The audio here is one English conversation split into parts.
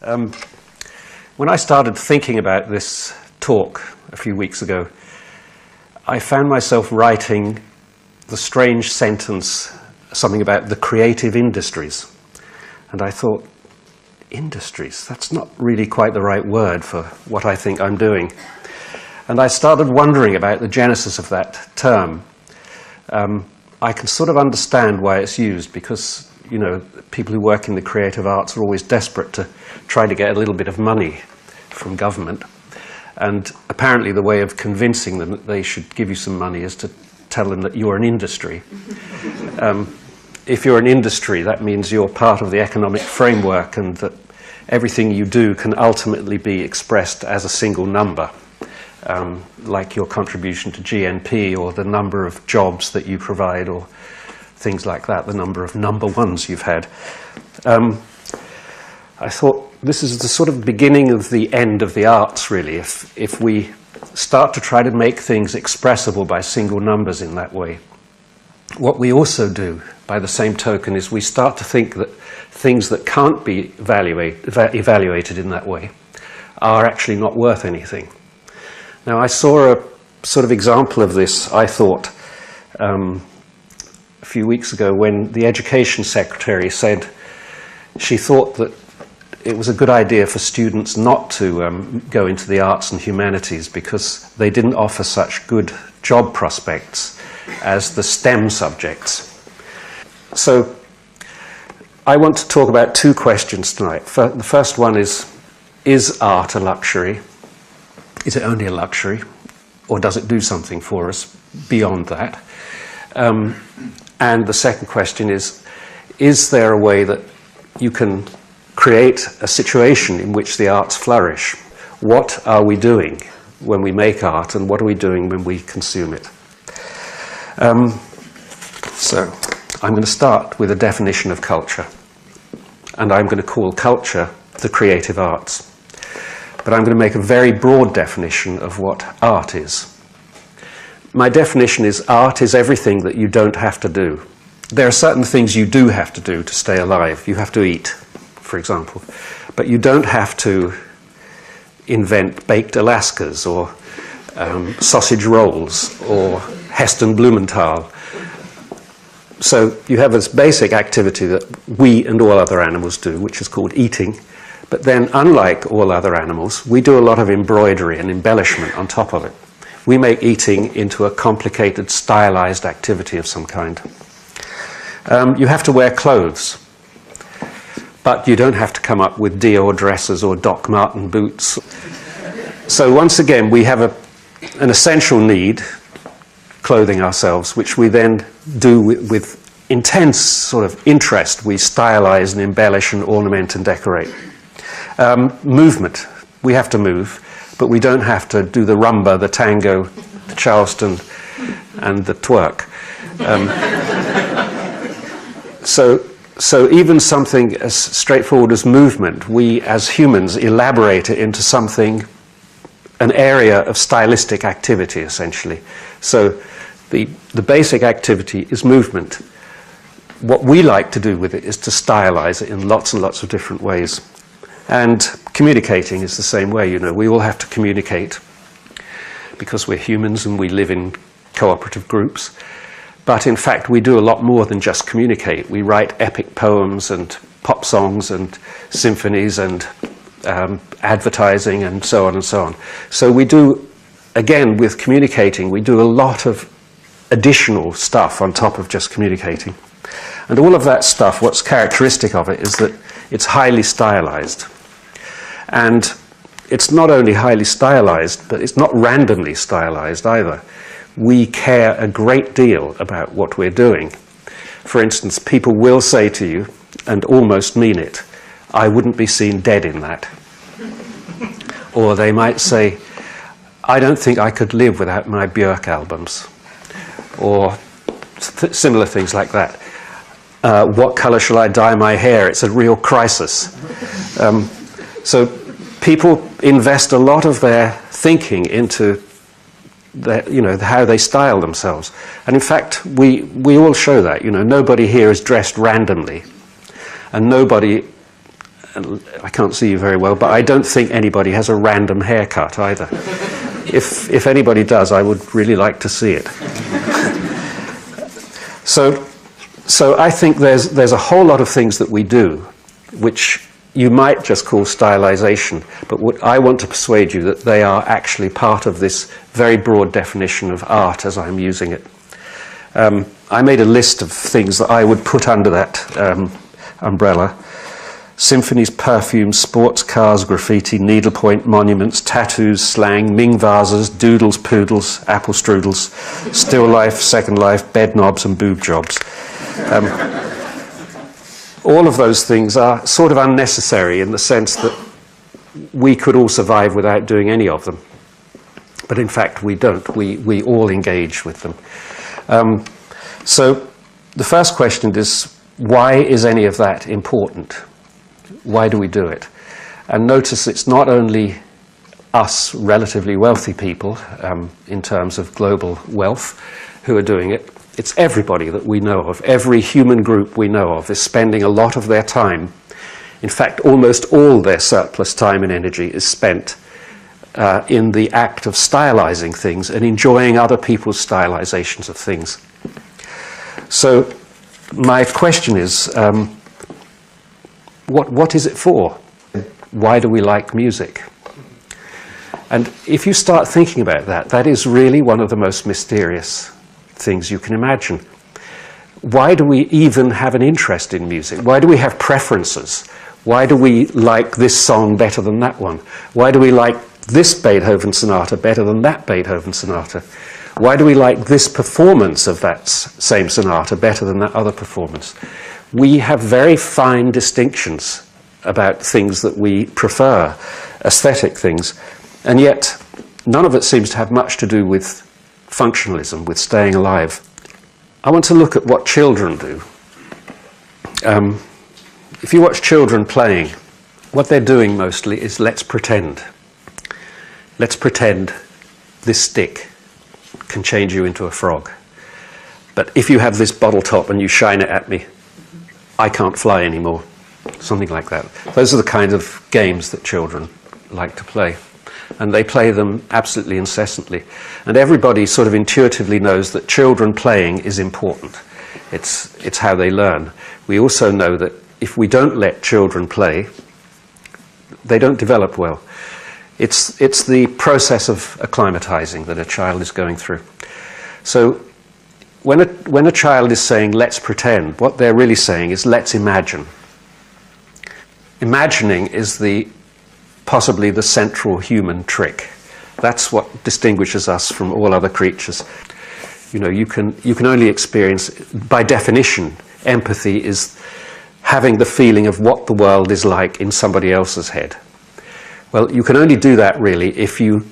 When I started thinking about this talk a few weeks ago, I found myself writing the strange sentence, something about the creative industries. And I thought, industries? That's not really quite the right word for what I think I'm doing. And I started wondering about the genesis of that term. I can sort of understand why it's used because, you know, people who work in the creative arts are always desperate to try to get a little bit of money from government. And apparently the way of convincing them that they should give you some money is to tell them that you're an industry. If you're an industry, that means you're part of the economic framework and that everything you do can ultimately be expressed as a single number, like your contribution to GNP or the number of jobs that you provide or things like that, the number of number ones you've had. I thought this is the sort of beginning of the end of the arts, really, if we start to try to make things expressible by single numbers in that way. What we also do, by the same token, is we start to think that things that can't be evaluated in that way are actually not worth anything. Now, I saw a sort of example of this, I thought, a few weeks ago when the Education Secretary said she thought that it was a good idea for students not to go into the arts and humanities because they didn't offer such good job prospects as the STEM subjects. So I want to talk about two questions tonight. The first one is art a luxury? Is it only a luxury? Or does it do something for us beyond that? And the second question is there a way that you can create a situation in which the arts flourish? What are we doing when we make art, and what are we doing when we consume it? So I'm going to start with a definition of culture, and I'm going to call culture the creative arts. But I'm going to make a very broad definition of what art is. My definition is art is everything that you don't have to do. There are certain things you do have to do to stay alive. You have to eat, for example. But you don't have to invent baked Alaskas or sausage rolls or Heston Blumenthal. So you have this basic activity that we and all other animals do, which is called eating. But then, unlike all other animals, we do a lot of embroidery and embellishment on top of it. We make eating into a complicated, stylized activity of some kind. You have to wear clothes, but you don't have to come up with Dior dresses or Doc Marten boots. So once again, we have an essential need, clothing ourselves, which we then do with intense sort of interest. We stylize and embellish and ornament and decorate. Movement. We have to move, but we don't have to do the rumba, the tango, the Charleston, and the twerk. So even something as straightforward as movement, we as humans elaborate it into something, an area of stylistic activity, essentially. So the basic activity is movement. What we like to do with it is to stylize it in lots and lots of different ways. And communicating is the same way, you know. We all have to communicate because we're humans and we live in cooperative groups. But in fact, we do a lot more than just communicate. We write epic poems and pop songs and symphonies and advertising and so on and so on. So we do, again, with communicating, we do a lot of additional stuff on top of just communicating. And all of that stuff, what's characteristic of it is that it's highly stylized. And it's not only highly stylized, but it's not randomly stylized either. We care a great deal about what we're doing. For instance, people will say to you, and almost mean it, I wouldn't be seen dead in that. Or they might say, I don't think I could live without my Björk albums. Or similar things like that. What color shall I dye my hair? It's a real crisis. So people invest a lot of their thinking into how they style themselves. And in fact, we all show that. You know, nobody here is dressed randomly. And nobody and I can't see you very well, but I don't think anybody has a random haircut either. If anybody does, I would really like to see it. So I think there's a whole lot of things that we do which you might just call stylization, but what I want to persuade you that they are actually part of this very broad definition of art as I'm using it. I made a list of things that I would put under that umbrella. Symphonies, perfumes, sports cars, graffiti, needlepoint, monuments, tattoos, slang, Ming vases, doodles, poodles, apple strudels, still life, second life, bed knobs and boob jobs. All of those things are sort of unnecessary in the sense that we could all survive without doing any of them. But in fact we don't. We all engage with them. So the first question is, why is any of that important? Why do we do it? And notice it's not only us relatively wealthy people in terms of global wealth who are doing it. It's everybody that we know of. Every human group we know of is spending a lot of their time. In fact, almost all their surplus time and energy is spent in the act of stylizing things and enjoying other people's stylizations of things. So my question is, what is it for? Why do we like music? And if you start thinking about that, that is really one of the most mysterious things you can imagine. Why do we even have an interest in music? Why do we have preferences? Why do we like this song better than that one? Why do we like this Beethoven sonata better than that Beethoven sonata? Why do we like this performance of that same sonata better than that other performance? We have very fine distinctions about things that we prefer, aesthetic things, and yet none of it seems to have much to do with functionalism, with staying alive. I want to look at what children do. If you watch children playing, what they're doing mostly is let's pretend. Let's pretend this stick can change you into a frog. But if you have this bottle top and you shine it at me, I can't fly anymore. Something like that. Those are the kinds of games that children like to play. And they play them absolutely incessantly. And everybody sort of intuitively knows that children playing is important. It's how they learn. We also know that if we don't let children play, they don't develop well. It's the process of acclimatizing that a child is going through. So when a child is saying, let's pretend, what they're really saying is, let's imagine. Imagining is possibly the central human trick. That's what distinguishes us from all other creatures. You know, you can only experience, by definition, empathy is having the feeling of what the world is like in somebody else's head. Well, you can only do that really if you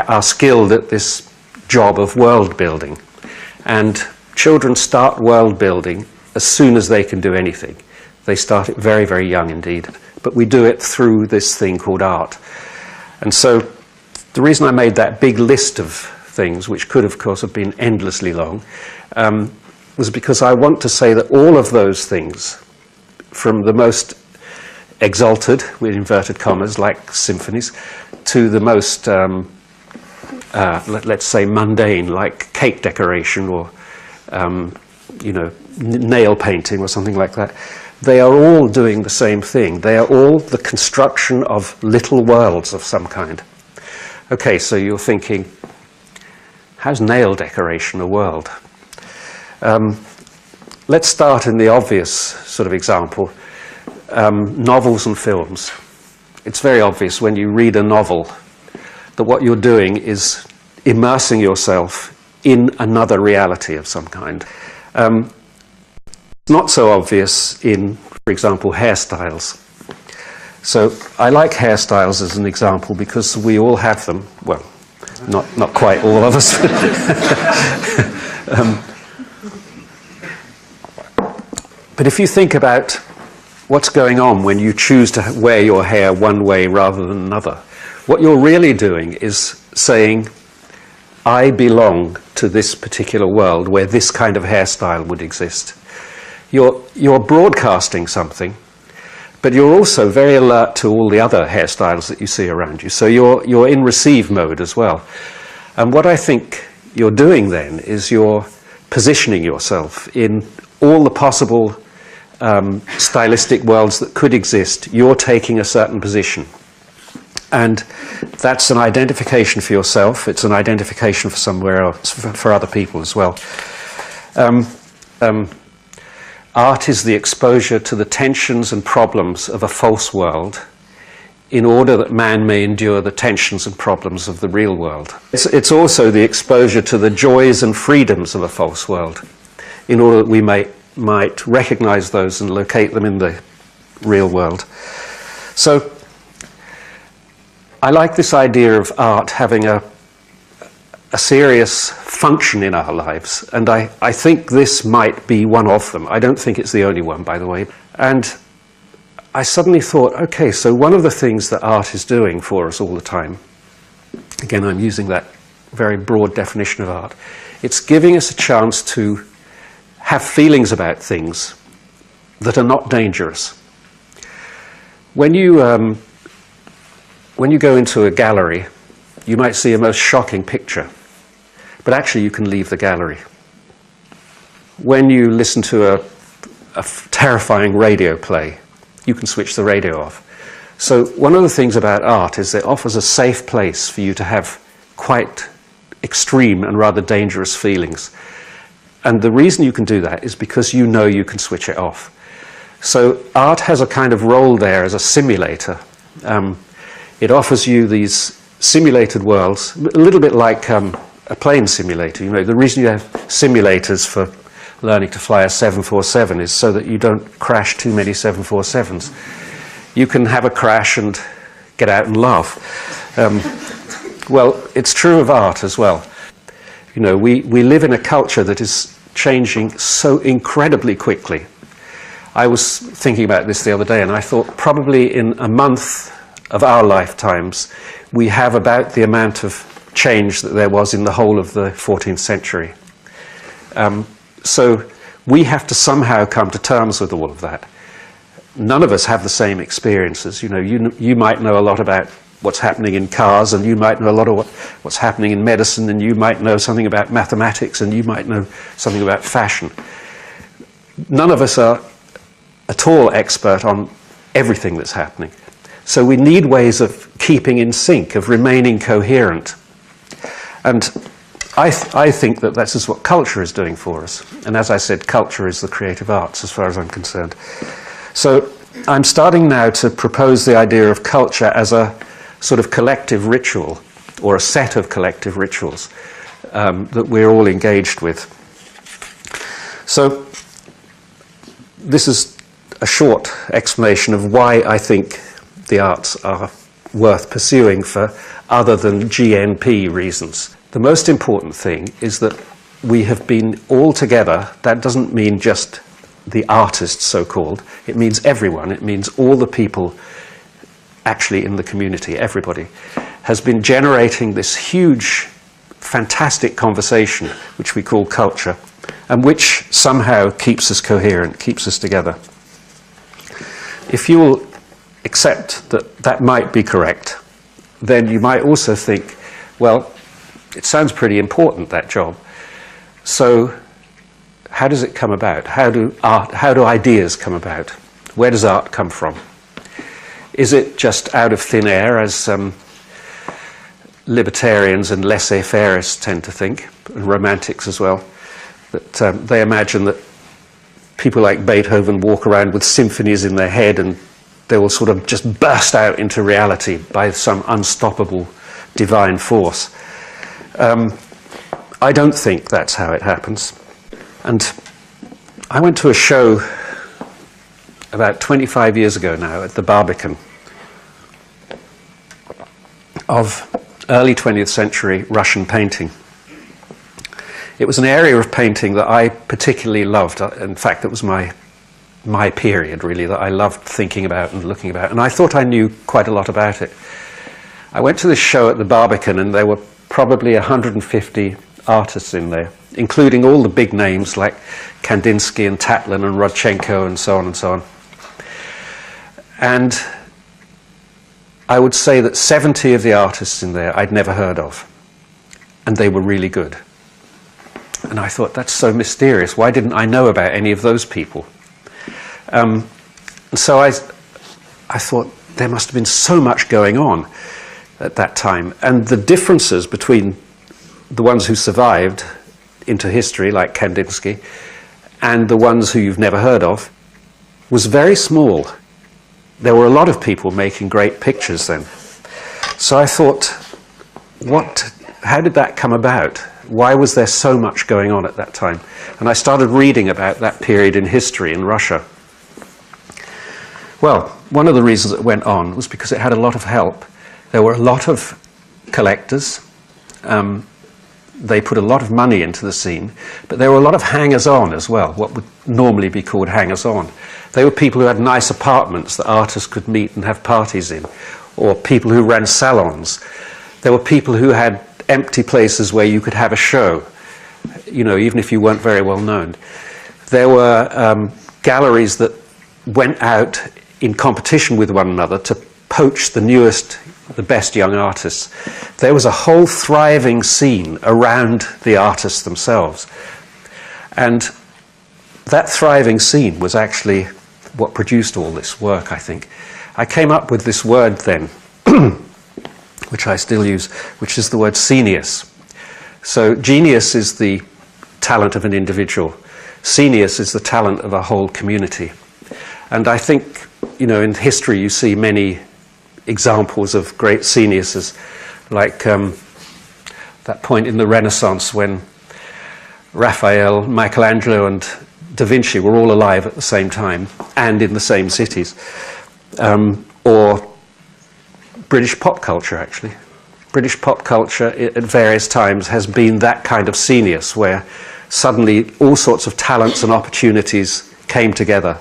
are skilled at this job of world building. And children start world building as soon as they can do anything. They start it very, very young indeed. But we do it through this thing called art. And so the reason I made that big list of things, which could of course have been endlessly long, was because I want to say that all of those things, from the most exalted, with inverted commas, like symphonies, to the most, let's say, mundane, like cake decoration or, nail painting or something like that, they are all doing the same thing. They are all the construction of little worlds of some kind. Okay, so you're thinking, how's nail decoration a world? Let's start in the obvious sort of example. Novels and films. It's very obvious when you read a novel that what you're doing is immersing yourself in another reality of some kind. It's not so obvious in, for example, hairstyles. So I like hairstyles as an example because we all have them. Well, not quite all of us. But if you think about what's going on when you choose to wear your hair one way rather than another, what you're really doing is saying, I belong to this particular world where this kind of hairstyle would exist. You're broadcasting something, but you're also very alert to all the other hairstyles that you see around you. So you're in receive mode as well. And what I think you're doing then is you're positioning yourself in all the possible stylistic worlds that could exist. You're taking a certain position. And that's an identification for yourself. It's an identification for somewhere else, for other people as well. Art is the exposure to the tensions and problems of a false world in order that man may endure the tensions and problems of the real world. It's also the exposure to the joys and freedoms of a false world in order that we might recognize those and locate them in the real world. So I like this idea of art having a serious function in our lives, and I think this might be one of them. I don't think it's the only one, by the way. And I suddenly thought, okay, so one of the things that art is doing for us all the time, again, I'm using that very broad definition of art, it's giving us a chance to have feelings about things that are not dangerous. When you go into a gallery, you might see a most shocking picture, but actually you can leave the gallery. When you listen to a terrifying radio play, you can switch the radio off. So one of the things about art is it offers a safe place for you to have quite extreme and rather dangerous feelings. And the reason you can do that is because you know you can switch it off. So art has a kind of role there as a simulator. It offers you these simulated worlds, a little bit like a plane simulator. You know, the reason you have simulators for learning to fly a 747 is so that you don't crash too many 747s. You can have a crash and get out and laugh. Well, it's true of art as well. You know, we live in a culture that is changing so incredibly quickly. I was thinking about this the other day, and I thought probably in a month of our lifetimes, we have about the amount of change that there was in the whole of the 14th century. So we have to somehow come to terms with all of that. None of us have the same experiences. You know, you might know a lot about what's happening in cars, and you might know a lot of what's happening in medicine, and you might know something about mathematics, and you might know something about fashion. None of us are at all expert on everything that's happening. So we need ways of keeping in sync, of remaining coherent. And I think that this is what culture is doing for us. And as I said, culture is the creative arts as far as I'm concerned. So I'm starting now to propose the idea of culture as a sort of collective ritual, or a set of collective rituals that we're all engaged with. So this is a short explanation of why I think the arts are worth pursuing for other than GNP reasons. The most important thing is that we have been all together. That doesn't mean just the artists, so-called. It means everyone. It means all the people actually in the community, everybody, has been generating this huge, fantastic conversation, which we call culture, and which somehow keeps us coherent, keeps us together. If you'll accept that that might be correct, then you might also think, well, it sounds pretty important, that job. So how does it come about? How do ideas come about? Where does art come from? Is it just out of thin air, as libertarians and laissez-faireists tend to think, and romantics as well, that they imagine that people like Beethoven walk around with symphonies in their head and they will sort of just burst out into reality by some unstoppable divine force. I don't think that's how it happens. And I went to a show about 25 years ago now at the Barbican of early 20th century Russian painting. It was an area of painting that I particularly loved. In fact, it was my period, really, that I loved thinking about and looking about, and I thought I knew quite a lot about it. I went to this show at the Barbican, and there were probably 150 artists in there, including all the big names like Kandinsky and Tatlin and Rodchenko and so on and so on. And I would say that 70 of the artists in there I'd never heard of, and they were really good. And I thought, that's so mysterious. Why didn't I know about any of those people? So I thought there must have been so much going on at that time. And the differences between the ones who survived into history, like Kandinsky, and the ones who you've never heard of, was very small. There were a lot of people making great pictures then. So I thought, how did that come about? Why was there so much going on at that time? And I started reading about that period in history in Russia. Well, one of the reasons it went on was because it had a lot of help. There were a lot of collectors. They put a lot of money into the scene, but there were a lot of hangers-on as well, what would normally be called hangers-on. They were people who had nice apartments that artists could meet and have parties in, or people who ran salons. There were people who had empty places where you could have a show, even if you weren't very well known. There were galleries that went out in competition with one another to poach the newest, the best young artists. There was a whole thriving scene around the artists themselves. And that thriving scene was actually what produced all this work, I think. I came up with this word then, which I still use, which is the word scenius. So genius is the talent of an individual. Scenius is the talent of a whole community. And I think, in history you see many examples of great sceniuses, like that point in the Renaissance when Raphael, Michelangelo and Da Vinci were all alive at the same time and in the same cities. Or British pop culture, actually. British pop culture at various times has been that kind of scenius where suddenly all sorts of talents and opportunities came together.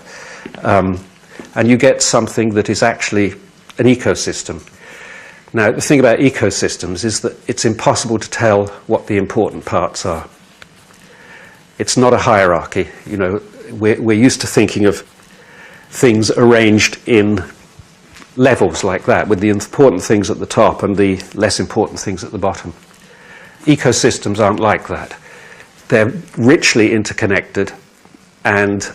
And you get something that is actually an ecosystem. Now, the thing about ecosystems is that it's impossible to tell what the important parts are. It's not a hierarchy. We're used to thinking of things arranged in levels like that, with the important things at the top and the less important things at the bottom. Ecosystems aren't like that. They're richly interconnected and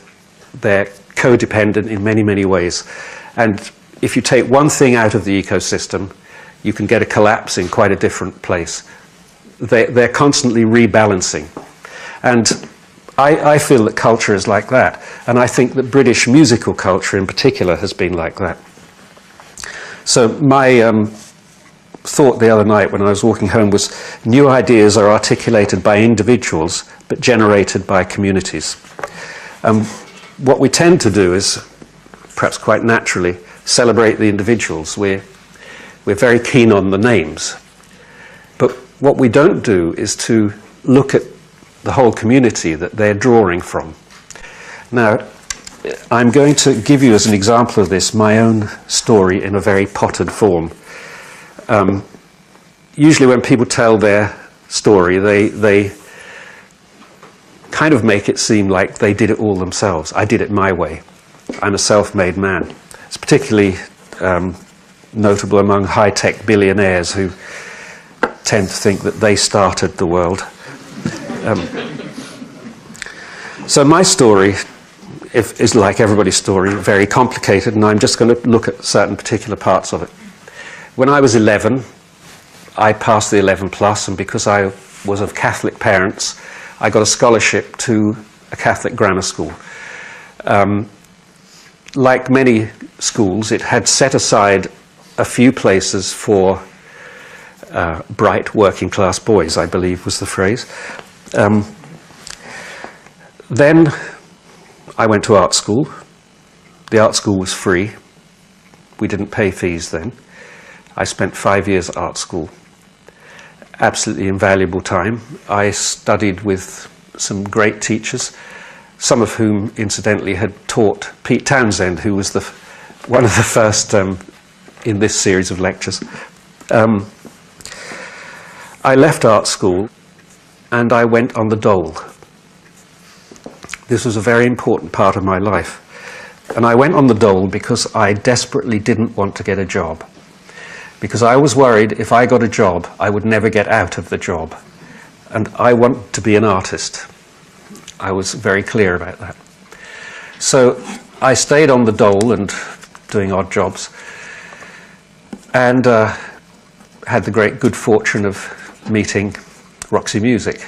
they're codependent in many, many ways. And if you take one thing out of the ecosystem, you can get a collapse in quite a different place. They're constantly rebalancing. And I feel that culture is like that. And I think that British musical culture in particular has been like that. So my thought the other night when I was walking home was, new ideas are articulated by individuals, but generated by communities. What we tend to do is, perhaps quite naturally, celebrate the individuals. We're very keen on the names. But what we don't do is to look at the whole community that they're drawing from. Now, I'm going to give you as an example of this my own story in a very potted form. Usually when people tell their story, they kind of make it seem like they did it all themselves. I did it my way. I'm a self-made man. It's particularly notable among high-tech billionaires who tend to think that they started the world. So my story is like everybody's story, very complicated, and I'm just going to look at certain particular parts of it. When I was 11, I passed the 11 plus, and because I was of Catholic parents, I got a scholarship to a Catholic grammar school. Like many schools, it had set aside a few places for bright working class boys, I believe was the phrase. Then I went to art school. The art school was free. We didn't pay fees then. I spent 5 years at art school. Absolutely invaluable time. I studied with some great teachers, some of whom, incidentally, had taught Pete Townsend, who was one of the first in this series of lectures. I left art school and I went on the dole. This was a very important part of my life. And I went on the dole because I desperately didn't want to get a job. Because I was worried if I got a job, I would never get out of the job. And I want to be an artist. I was very clear about that. So I stayed on the dole and doing odd jobs, and had the great good fortune of meeting Roxy Music.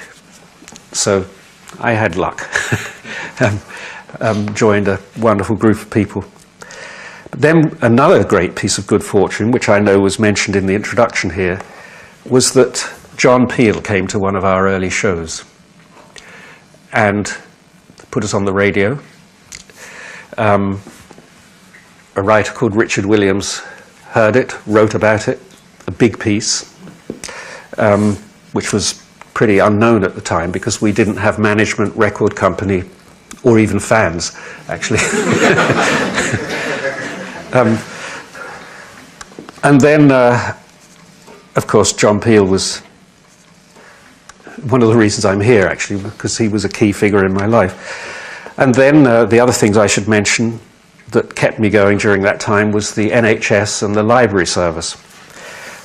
So I had luck. Joined a wonderful group of people. But then another great piece of good fortune, which I know was mentioned in the introduction here, was that John Peel came to one of our early shows and put us on the radio. A writer called Richard Williams heard it, wrote about it, a big piece, which was pretty unknown at the time because we didn't have management, record company, or even fans, actually. And then, of course, John Peel was one of the reasons I'm here, actually, because he was a key figure in my life. And then the other things I should mention that kept me going during that time was the NHS and the library service.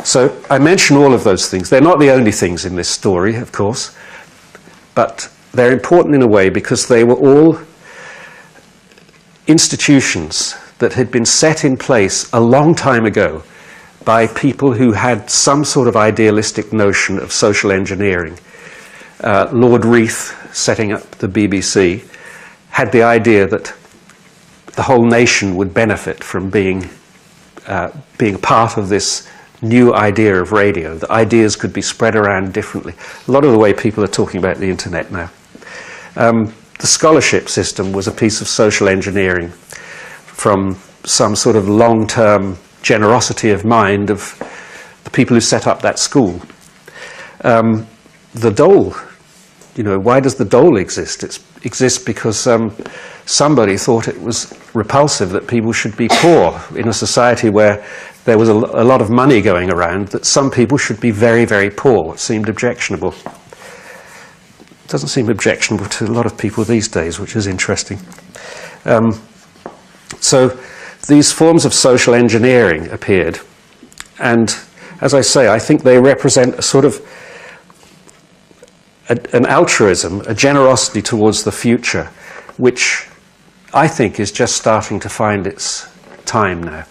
So I mention all of those things. They're not the only things in this story, of course, but they're important in a way because they were all institutions that had been set in place a long time ago by people who had some sort of idealistic notion of social engineering. Lord Reith, setting up the BBC, had the idea that the whole nation would benefit from being part of this new idea of radio. The ideas could be spread around differently. A lot of the way people are talking about the internet now. The scholarship system was a piece of social engineering from some sort of long-term generosity of mind of the people who set up that school. The dole, why does the dole exist? It exists because somebody thought it was repulsive that people should be poor in a society where there was a lot of money going around, that some people should be very, very poor. It seemed objectionable. It doesn't seem objectionable to a lot of people these days, which is interesting. So these forms of social engineering appeared, and as I say, I think they represent a sort of an altruism, a generosity towards the future, which I think is just starting to find its time now.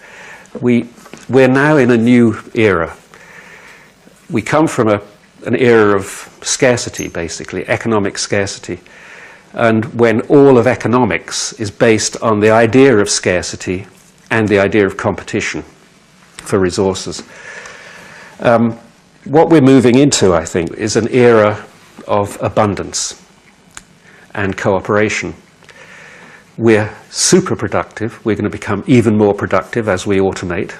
We're now in a new era. We come from an era of scarcity, basically, economic scarcity. And when all of economics is based on the idea of scarcity and the idea of competition for resources. What we're moving into, I think, is an era of abundance and cooperation. We're super productive. We're going to become even more productive as we automate.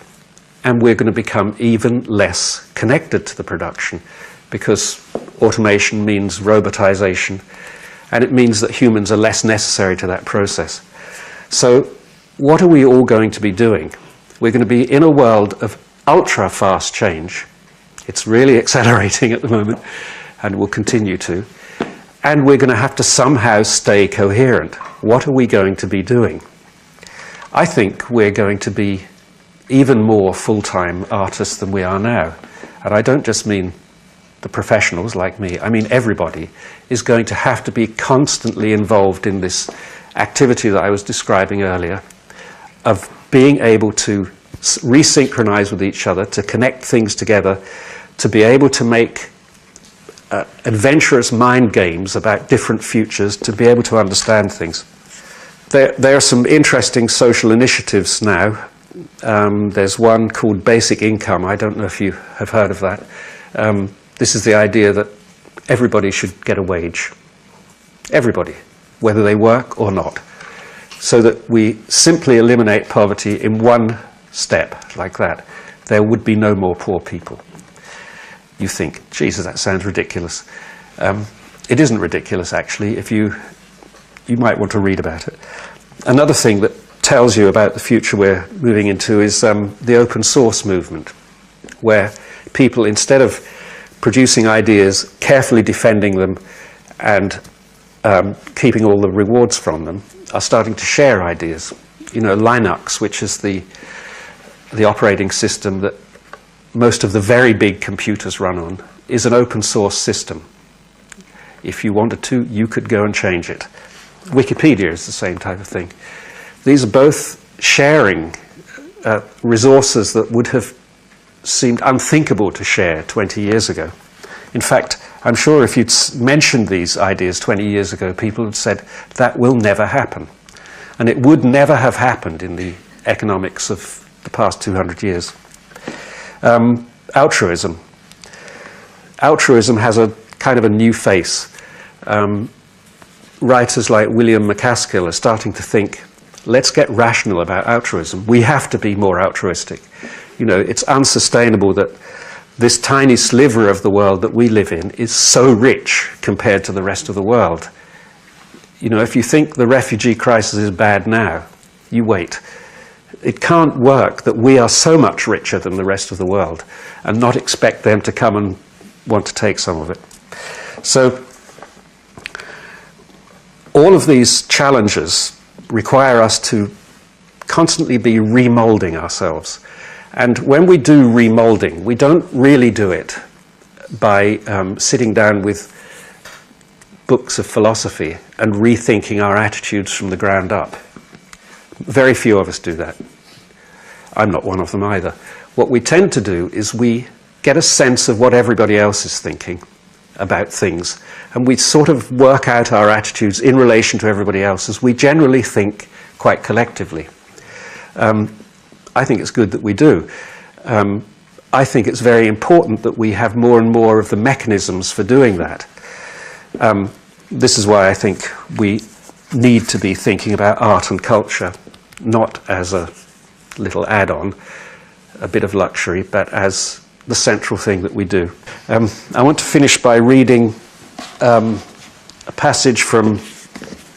And we're going to become even less connected to the production because automation means robotization, and it means that humans are less necessary to that process. So what are we all going to be doing? We're going to be in a world of ultra-fast change. It's really accelerating at the moment, and will continue to. And we're going to have to somehow stay coherent. What are we going to be doing? I think we're going to be even more full-time artists than we are now. And I don't just mean the professionals like me. I mean everybody is going to have to be constantly involved in this activity that I was describing earlier of being able to resynchronize with each other, to connect things together, to be able to make adventurous mind games about different futures, to be able to understand things. There are some interesting social initiatives now. There's one called Basic Income. I don't know if you have heard of that. This is the idea that everybody should get a wage. Everybody, whether they work or not. So that we simply eliminate poverty in one step like that. There would be no more poor people. You think, Jesus, that sounds ridiculous. It isn't ridiculous, actually, if you might want to read about it. Another thing that tells you about the future we're moving into is the open source movement, where people, instead of producing ideas, carefully defending them and keeping all the rewards from them, are starting to share ideas. Linux, which is the operating system that most of the very big computers run on, is an open source system. If you wanted to, you could go and change it. Wikipedia is the same type of thing. These are both sharing resources that would have seemed unthinkable to share 20 years ago. In fact, I'm sure if you'd mentioned these ideas 20 years ago, people had said, that will never happen. And it would never have happened in the economics of the past 200 years. Altruism. Altruism has a kind of a new face. Writers like William McCaskill are starting to think, let's get rational about altruism. We have to be more altruistic. It's unsustainable that this tiny sliver of the world that we live in is so rich compared to the rest of the world. If you think the refugee crisis is bad now, you wait. It can't work that we are so much richer than the rest of the world and not expect them to come and want to take some of it. So all of these challenges require us to constantly be remolding ourselves. And when we do remolding, we don't really do it by sitting down with books of philosophy and rethinking our attitudes from the ground up. Very few of us do that. I'm not one of them either. What we tend to do is we get a sense of what everybody else is thinking about things, and we sort of work out our attitudes in relation to everybody else, as we generally think quite collectively. I think it's good that we do. I think it's very important that we have more and more of the mechanisms for doing that. This is why I think we need to be thinking about art and culture, not as a little add-on, a bit of luxury, but as the central thing that we do. I want to finish by reading a passage from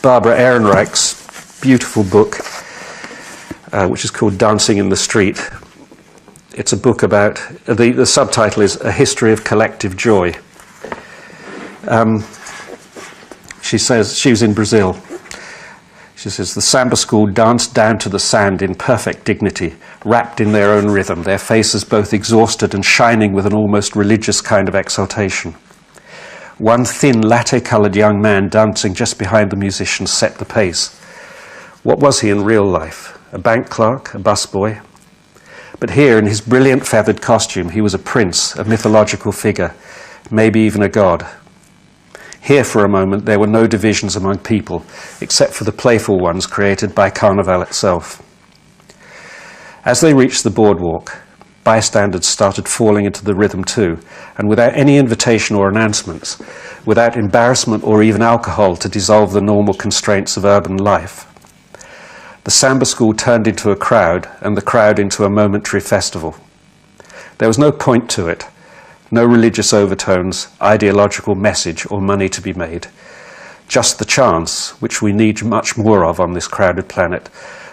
Barbara Ehrenreich's beautiful book, which is called Dancing in the Street. It's a book about, the subtitle is A History of Collective Joy. She says, she was in Brazil. She says, the samba school danced down to the sand in perfect dignity, wrapped in their own rhythm, their faces both exhausted and shining with an almost religious kind of exaltation. One thin, latte-coloured young man dancing just behind the musicians set the pace. What was he in real life? A bank clerk, a busboy? But here, in his brilliant feathered costume, he was a prince, a mythological figure, maybe even a god. Here, for a moment, there were no divisions among people, except for the playful ones created by Carnival itself. As they reached the boardwalk, bystanders started falling into the rhythm too, and without any invitation or announcements, without embarrassment or even alcohol to dissolve the normal constraints of urban life. The samba school turned into a crowd, and the crowd into a momentary festival. There was no point to it, no religious overtones, ideological message, or money to be made. Just the chance, which we need much more of on this crowded planet,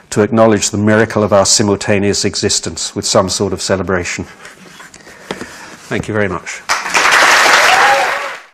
to acknowledge the miracle of our simultaneous existence with some sort of celebration. Thank you very much.